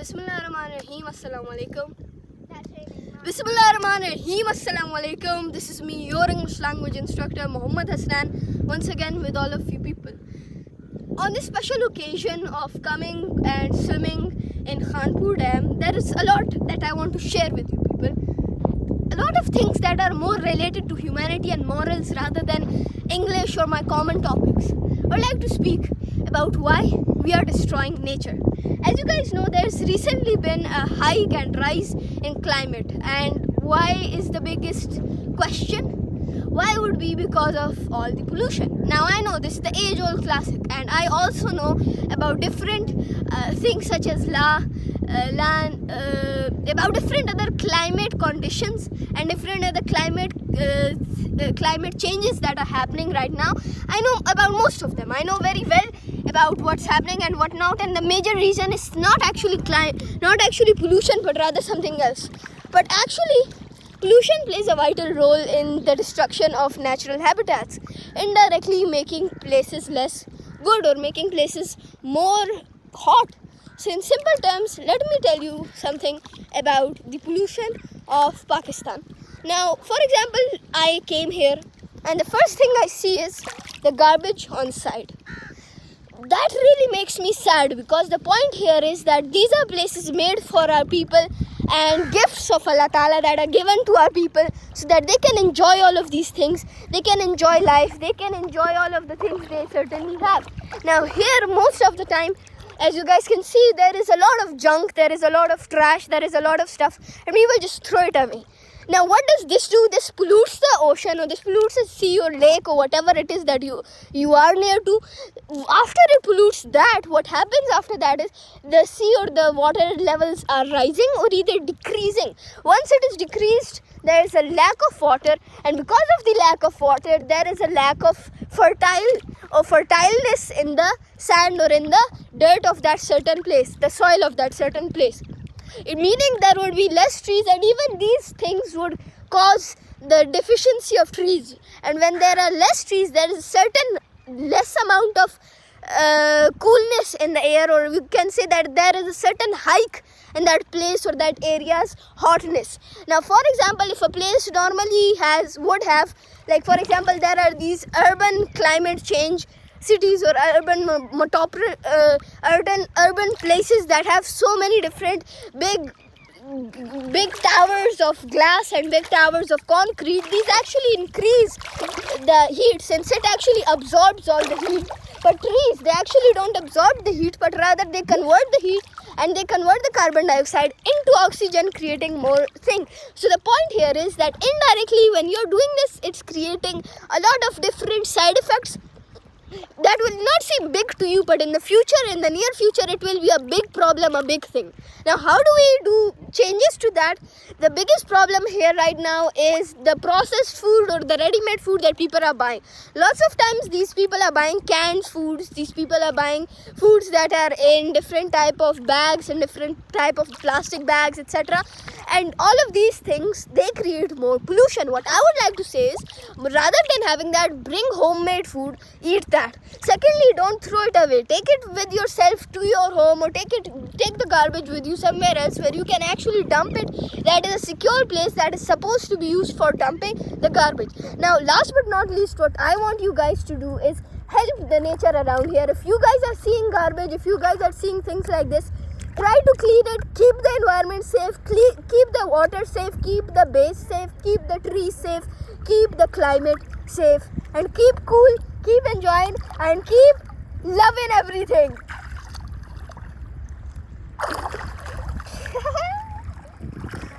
Bismillahirrahmanirrahim. Assalamu alaikum. Bismillahirrahmanirrahim. Assalamu alaikum. This is me, your English language instructor, Muhammad Hassan, once again with all of you people. On this special occasion of coming and swimming in Khanpur Dam, there is a lot that I want to share with you people. A lot of things that are more related to humanity and morals rather than English or my common topics. I would like to speak about why we are destroying nature. As you guys know, there's recently been a hike and rise in climate, and why is the biggest question? Why would be? Because of all the pollution. Now I know this is the age-old classic, and I also know about different things such as about different other climate conditions and different other climate changes that are happening right now. I know about most of them. I know very well about what's happening and what not, and the major reason is not actually pollution, but rather something else. But actually, pollution plays a vital role in the destruction of natural habitats, indirectly making places less good or making places more hot. So in simple terms, let me tell you something about the pollution of Pakistan. Now, for example, I came here and the first thing I see is the garbage on site. That really makes me sad, because the point here is that these are places made for our people and gifts of Allah Ta'ala that are given to our people so that they can enjoy all of these things, they can enjoy life, they can enjoy all of the things they certainly have. Now here, most of the time, as you guys can see, there is a lot of junk, there is a lot of trash, there is a lot of stuff, and we will just throw it away. Now what does this do? This pollutes the ocean, or this pollutes the sea or lake or whatever it is that you are near to. After it pollutes that, what happens after that is the sea or the water levels are rising or either decreasing. Once it is decreased, there is a lack of water, and because of the lack of water, there is a lack of fertileness in the sand or in the dirt of that certain place, the soil of that certain place. Meaning there would be less trees, and even these things would cause the deficiency of trees. And when there are less trees, there is a certain less amount of coolness in the air, or we can say that there is a certain hike in that place or that area's hotness. Now, for example, if a place normally would have, like for example, there are these urban climate change cities or urban places that have so many different big towers of glass and big towers of concrete. These actually increase the heat, since it actually absorbs all the heat. But trees, they actually don't absorb the heat, but rather they convert the heat and they convert the carbon dioxide into oxygen, creating more thing. So the point here is that indirectly, when you're doing this, it's creating a lot of different side effects that will not seem big to you, but in the future, in the near future, it will be a big problem, a big thing. Now, how do we do changes to that? The biggest problem here right now is the processed food or the ready-made food that people are buying. Lots of times, these people are buying canned foods. These people are buying foods that are in different type of bags and different type of plastic bags, etc. And all of these things, they create more pollution. What I would like to say is, rather than having that, bring homemade food, eat that. Secondly, don't throw it away. Take it with yourself to your home, or take the garbage with you somewhere else where you can actually dump it. That is a secure place that is supposed to be used for dumping the garbage. Now, last but not least, what I want you guys to do is help the nature around here. If you guys are seeing garbage, if you guys are seeing things like this, try to clean it, keep the environment safe, keep the water safe, keep the base safe, keep the trees safe, keep the climate safe, and keep cool, keep enjoying, and keep loving everything.